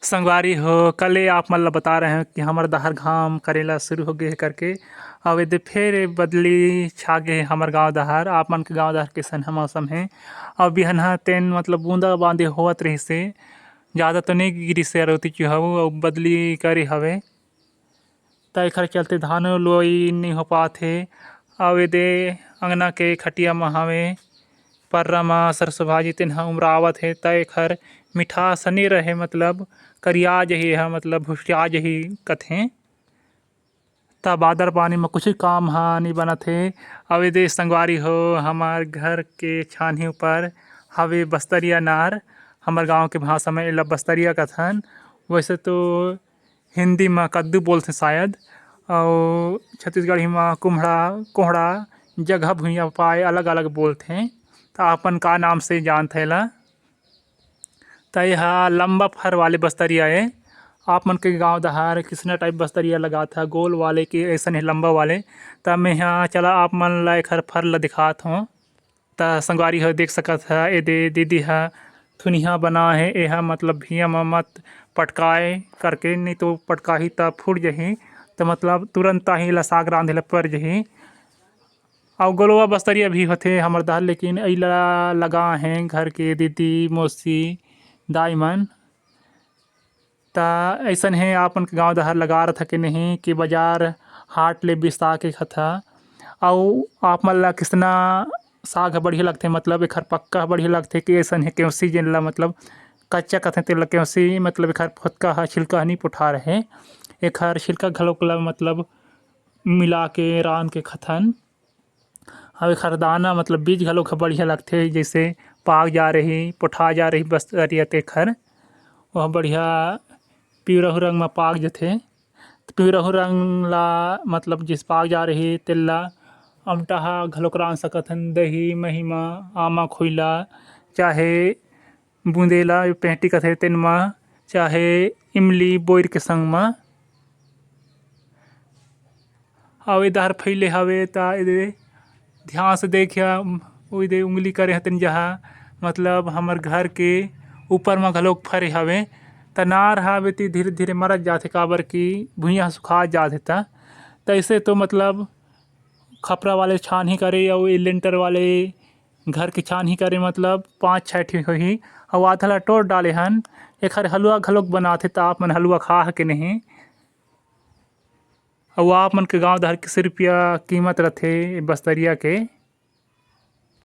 संगवारी हो कल आप मन ला बता रहे हैं कि हमर दहर घाम करेला शुरू हो गए करके। अब दे फिर बदली छा गए हमर गांव दहर। आप मन के गांव दहर कैसन है मौसम है। अब बिहनहा तेन मतलब बूंदा बांदे होवत रही से ज़्यादा तो नहीं गिरी से रोती चुहऊ और बदली करे हवे त एखर चलते धान लुवई नहीं हो पाथे। अब दे अंगना के खटिया म हवे पर्रा म सरसों भाजी तेन उमरावत है त एखर मिठास नहीं रहे मतलब करिया जही है मतलब भुसिया जही कथें त बादर पानी में कुछ काम हा नहीं बनत है। अब दे संगवारी हो हमार घर के छानही ऊपर हवे बस्तरिया नार। हमार गांव के भाषा में एला बस्तरिया कथन। वैसे तो हिंदी में कद्दू बोलते शायद और छत्तीसगढ़ी में कुम्हड़ा कोहड़ा जगह भुइयाँ पाए अलग अलग बोलते हैं। तो अपन का नाम से जानते हैं ला त यह लंबा फर वाले बस्तरिया है। आप मन के गांव दहार किसना टाइप बस्तरिया लगा था गोल वाले के ऐसा नहीं लंबा वाले। तब मैं यहाँ चला आप मन ला एक फर ला दिखात हूँ त संगवारी हो देख सकत है। ए दे दीदी है थुनिया बना है यह मतलब भिया में मत पटकाए करके नहीं तो पटकाही त फूट जही तो मतलब तुरंत ही ला साग रांधे ला पर जही। और गोलवा बस्तरिया भी होते हमर दहर लेकिन अइला लगा हैं घर के दीदी मौसी दाई मन ता ऐसन है। आपन के गांव दहर लगा रहा था कि नहीं कि बाजार हाट ले बिसा के खथा और आप मन ला किसना साग बढ़िया लगथे मतलब एखर पक्का बढ़िया लगथे कि ऐसन है केवसी जेन ला मतलब कच्चा कथे तेला केवसी मतलब एखर फुतका ह छिलका नहीं पुठा रहे एखर छिलका घलोक ला मतलब मिला के रांध के खथन। अब एखर दाना मतलब बीज घलोक बढ़िया लगथे जैसे पाक जा रही पुठा जा रही बस्तरिया तेखर वह बढ़िया पिवरहू रंग में पाक जथे। पिवरहू रंग ला मतलब जिस पाक जा रही तेला अमटहा घलोक रांध सकथन दही मही में आमा खोइला चाहे बूंदेला पेंटी कथे तेन में चाहे इमली बोर के संग में। अब इधर फैले हवे ता ध्यान से देखिया ओई दे उंगली करे हतन जहाँ मतलब हमर घर के ऊपर में घलोक फरे हवे त नार हवे ती धीरे धीरे मरत जाथे काबर की भुइयां सुखा जाथे त ऐसे तो मतलब खपरा वाले छान ही करे और लेंटर वाले घर के छान ही करे मतलब 5-6 ठी होही और आधा ला टोट डाले हन। एखर हलवा घलोक बनाथे त आप मन हलवा खा के नहीं। और आप मन के गांव दहर किस रुपया कीमत रथे बस्तरिया के।